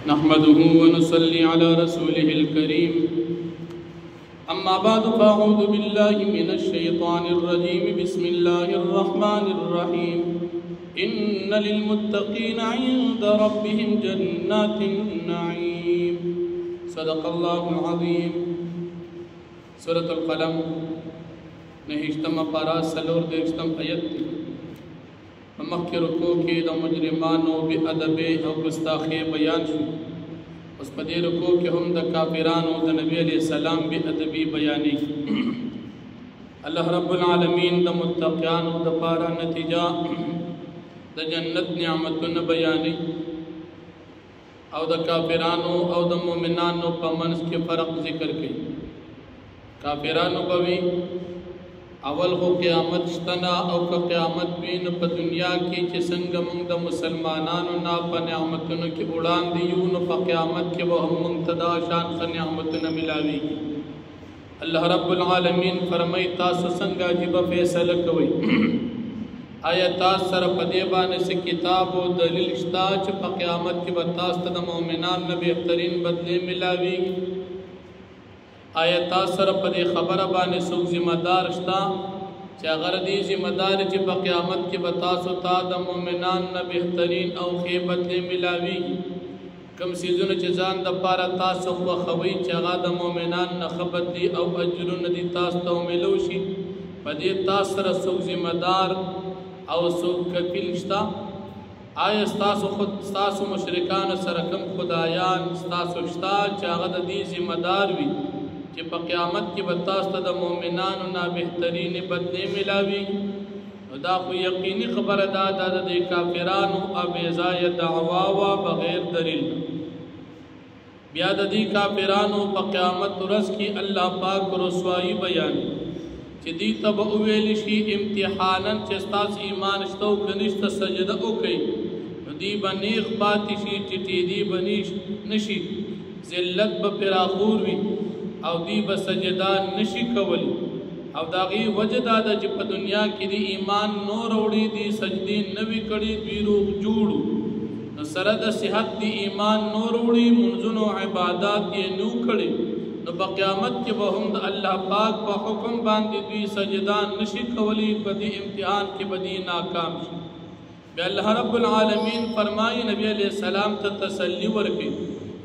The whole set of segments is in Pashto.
نحمده ونصلي على رسوله الكريم أما بعد فأعوذ بالله من الشيطان الرجيم بسم الله الرحمن الرحيم إن للمتقين عند ربهم جنات النعيم صدق الله العظيم سورة القلم نهشتم پارا سلور دیشتم آیت مخی رکو کی دا مجرمانو بی ادب او گستاخی بیان شو اس پدی رکو کی ہم دا کافرانو دا نبی علیہ السلام بی ادبی بیانی اللہ رب العالمین دا متقیانو دا پارا نتیجہ دا جنت نعمتن بیانی او دا کافرانو او دا مومنانو پا منس کے فرق ذکر کی کافرانو بوی اول خو قیامت شتنا او که قیامت بین پا دنیا کی چی سنگ منگ دا مسلمانانو نا پا نعمتنو کی اڑان دیون پا قیامت کی وہ ہم منتدا شان خا نعمتنا ملاوی گی اللہ رب العالمین فرمائی تاسو سنگا جب فیصل کوئی آیا تاس سر پا دیبانے سے کتاب و دلیل شتا چی پا قیامت کی بتاست دا مومنان نبی اخترین بدلے ملاوی گی آیا تاثر پا دی خبر بانے سوک ذمہ دار شتا چا اگر دی ذمہ دار چی پا قیامت کی بتاسو تا دا مومنان نا بہترین او خیبت لے ملاوی کم سیزن چی زان دا پارا تاسو خوخوی چا اگر دا مومنان نا خبت دی او اجرون دی تاس تاو ملوشی پا دی تاثر سوک ذمہ دار او سوک ککل شتا آیا ستاسو خود ستاسو مشرکان سرکم خدایان ستاسو شتا چا اگر دی ذمہ دار وی کہ پا قیامت کی بتاستا دا مومنانو نا بہترین بدلے ملاوی دا خو یقینی خبر دا دے کافرانو ابیزای دعواوا بغیر دلیل بیاد دی کافرانو پا قیامت رس کی اللہ پاک رسوائی بیانی چی دی تب اویلشی امتحانن چستاس ایمان شتو کنشت سجدہ کئی دی بنیخ پاتشی چٹی دی بنیش نشی ذلت بپراخور وی او دی بسجدان نشی کولی او داغی وجہ دادا جب دنیا کی دی ایمان نو روڑی دی سجدی نوی کڑی دی روح جوڑو نو سرد صحت دی ایمان نو روڑی منزن و عبادات دی نو کڑی نو بقیامت کے بہم دا اللہ پاک پا حکم باندی دی سجدان نشی کولی بدی امتحان کی بدی ناکام شی بے اللہ رب العالمین فرمائی نبی علیہ السلام تا تسلی ورکی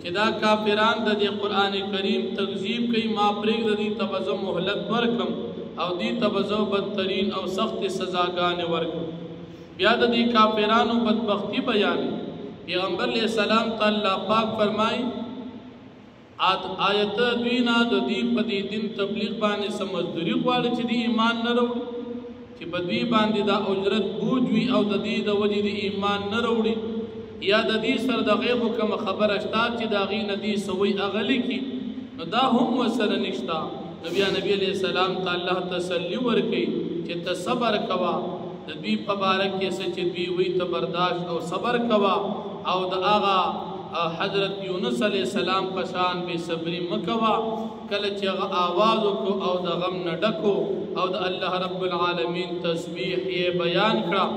کہ دا کافران دا دی قرآن کریم تغذیب کئی ما پریگ دا دی تبزو محلت ورکم او دی تبزو بدترین او سخت سزاگان ورکم بیا دا دی کافران و بدبختی بیانی پیغمبر علیہ السلام تا اللہ پاک فرمائی آیت دوینا دا دی پا دی دن تبلیغ بانے سمجدوری خوالے چی دی ایمان نروڑی چی بدوی باندی دا اجرت بوجوی او دا دی دا وجی دی ایمان نروڑی یا دا دی سر دا غیبو کم خبر اشتا چی دا غی ندی سوی اغلی کی نو دا هم وسر نشتا نبی علیہ السلام تا اللہ تسلی ورکی چی تا صبر کوا نبی پبارک کیسے چی دوی وی تا برداشت او صبر کوا او دا آغا حضرت یونس علیہ السلام پشان بے صبری مکوا کلچ آوازو کو او دا غم نڈکو او دا اللہ رب العالمین تسبیح یہ بیان کرا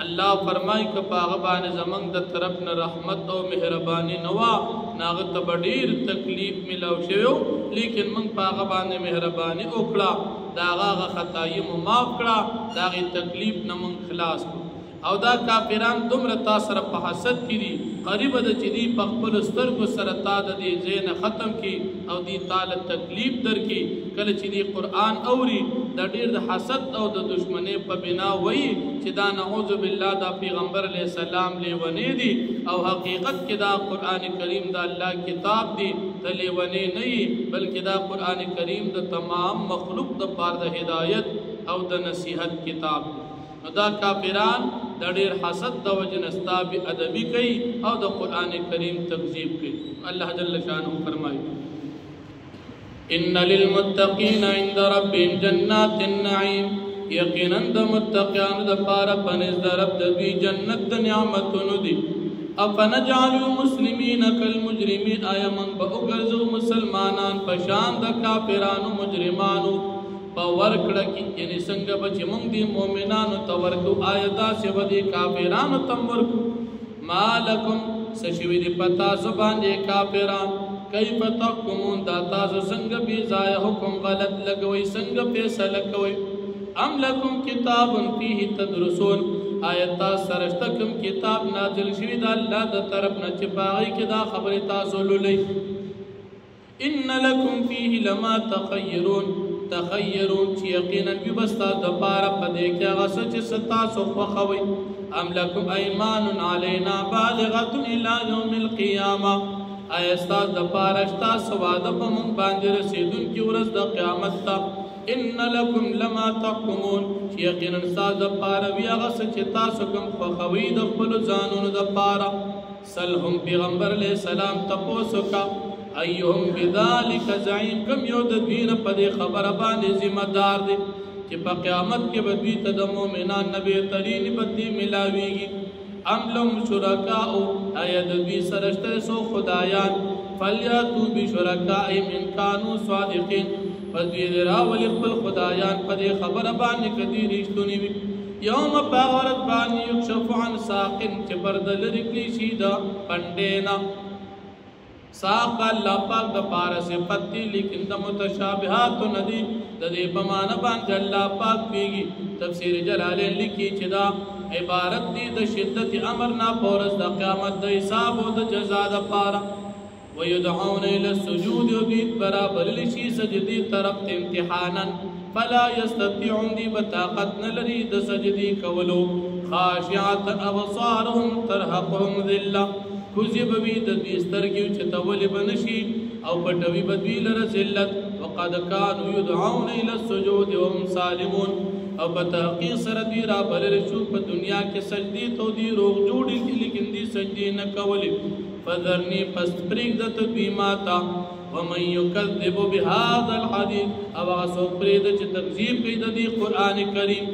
اللہ فرمائی کہ پاغبان زمان دا طرف نا رحمت او مہربانی نوا ناغت بڑیر تکلیف ملاو شویو لیکن من پاغبان مہربانی اکڑا داغاغ خطائی مماف کرا داغی تکلیف نا من خلاص کو او دا کافران دمر تاثر پا حسد کی دی قریب دا چی دی پخپل استر کو سرطا دا دی زین ختم کی او دی تال تکلیف در کی کل چی دی قرآن اوری دا دیر دا حسد او دا دشمنے پا بنا وی چی دا نعوذ باللہ دا پیغمبر علیہ السلام لیونے دی او حقیقت کی دا قرآن کریم دا اللہ کتاب دی دا لیونے نہیں بلکہ دا قرآن کریم دا تمام مخلوق دا پار دا ہدایت او دا نصیحت کتاب دی دا کافران دا دیر حسد دا وجنستا بی ادبی کئی او دا قرآن کریم تقذیب کئی اللہ جل شانہ فرمائی ان للمتقین عند ربهم جنات النعیم یقیناً دا متقیان دا پارا پنز دا رب دا بی جنت دا نعمتن دی افنجعلو مسلمین کالمجرمین آیا من با اگرزو مسلمانان پشان دا کافرانو مجرمانو ورکڑا کی یعنی سنگ بچی منگ دی مومنانو تورکو آیتا سے ودی کافرانو تم ورکو ما لکم سشوی دی پتا زباندے کافران کیف تحکمون دا تاسو سنگ بی ځای حکم غلط لګوي سنگ فیصله کوي ام لکم کتاب فیه تدرسون آیت تاسو سرشته کوم کتاب نازل شوی د الله د طرف نه چې باغی کې دا خبره تاسو لولئ ان لکم فیه لما تخیرون چې یقینا بی بستا د پاره پدې کې هغه سچ ستاسو خوښوي ام لکم ایمان علینا بالغه الی یوم القیامه آیا استاد د پاره شتا سواده په مونږ باندې رسیدونکي ورځ د قیامت ته ان لکم لما تحکمون چې یقینا استاد د پاره وی هغه سچ تاسو کوم خوښوي د خپل ځانونو د پاره سلهم پیغمبر علیہ السلام تپوسو کا ایهم بذالک زعیم کم یو د دین په دې خبره باندې ذمہ دار دي چې په قیامت کې به دوی ته د مؤمنان نبی ترین بدی ملاویږي ام لهم شرکاء آیا د دوی سره شته سو خدایان فلیاتو بشرکائهم ان کانوا صادقین پس دوی راولي خپل خدایان په دې خبره باندې کدي رښتونی وي یوم پاورت باندې یکشف عن ساق چې پرده لري کلی شي دا پندینا ساق الله پاک د پاره صفت دي لیکن د متشابهات ندي د دې په معنا باندې الله پاک پیږي تفسیر جلالین لیکي چې دا عبارت دي د شدت امرنا پورز د قیامت د حساب او د جزا د پاره ويدعون الى السجود وبيت برابر لشي سجدي طرف امتحانا فلا يستطيعون دي بطاقت نلري د سجدي کولو خاشعت ابصارهم ترهقهم ذله کوزی بوی د دې سترګو چې تول بنشي او پټوي بدوی لره ذلت وقد كانوا يدعون الى السجود وهم سالمون او په تحقیق سره دی را بلل شو په دنیا کې سجدي تو دی روغ جوړي لیکن دی سجدي نه کولې فذرني پس پرېږ د تدوی ماتا ومن يكذب بهذا الحديث او اسو پرېږ چې تکذیب کوي د دې قران کریم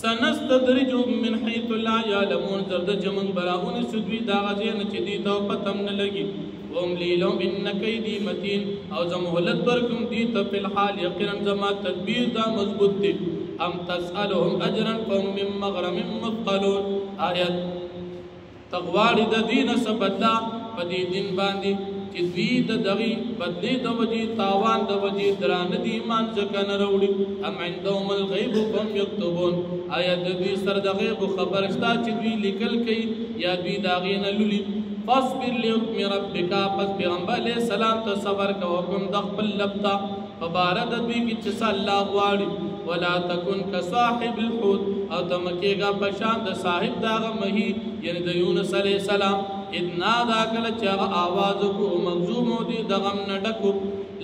سنستدرجهم من حيث لا يعلمون زرد جمن براون سدوی دا غزین چې دی ته پتم نه لګي واملي لهم ان كيدي متين او زمهلت ورکم دی ته په الحال یقینا زما تدبیر دا مضبوط دی ام تسالهم اجرا فهم من مغرم مثقلون آیت تغواړي د دین سبدا په دې دین باندې چې دوی د دغې بدلې د وجې تاوان د وجې درانه دي ایمان ځکه نه راوړي ام عندهم الغیب فهم یکتبون آیا د دوی سره د غیب خبر شته چې دوی لیکل کوي یا دوی د هغې نه لولي فاصبر لحکم ربک پس پیغمبر علیه السلام ته صبر کوه حکم د خپل رب ته په باره د دوی کې چې څه الله غواړي ولا تکن کصاحب الحوت او ته مه کېږه په شان د صاحب د هغه مهي یعنې د یونس علیه السلام اذ نادا کله چې هغه آواز وکړو مغزوم و دي د غم نه ډکو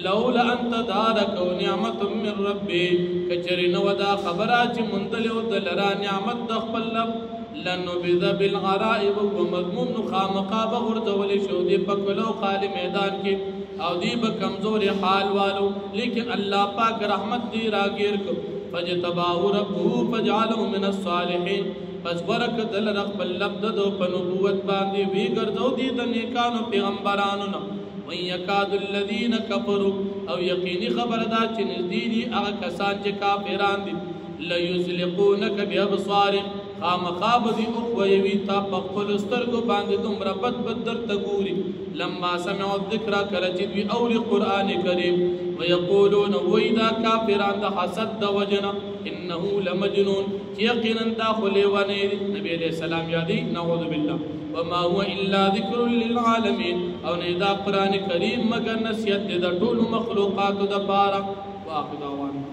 لولا ان تدارکه نعمت من ربي کچرې نه وه دا خبره چې موندلې و د لره نعمت د خپل رب لنبذ بالغراء وهو مذموم نو خامخا به غورځولی شو دی په کلو خالي میدان کې او دی به کمزورې حال والو لیکن الله پاک رحمت دی راګیر کړ فاجتباه ربه فجعله من الصالحين پس ورک دل خپل لب د په نبوت باندې وی ګرځو دي د نیکانو پیغمبرانو نه وَإِن يَكَادُ الَّذِينَ كَفَرُوا او یقیني خبر دا چې نږدې دي هغه کسان چې کافران دي لَيُزْلِقُونَكَ بِأَبْصَارِهِمْ خامخا به دي وښویوي تا په خپلو سترګو باندې دومره بد بد درته ګوري لما سمعوا الذکر کله چې دوی اوري قرآن کریم ویقولون وایي دا کافران د حسد د وجنه انه لمجنون چې یقینا دا خو لیونی دی نبي علیه السلام یادی نعوذ بالله وما هو الا ذکر للعالمین او نه دا قرآن کریم مگر نصیحت دی د ټولو مخلوقاتو دپاره واخر دعوانا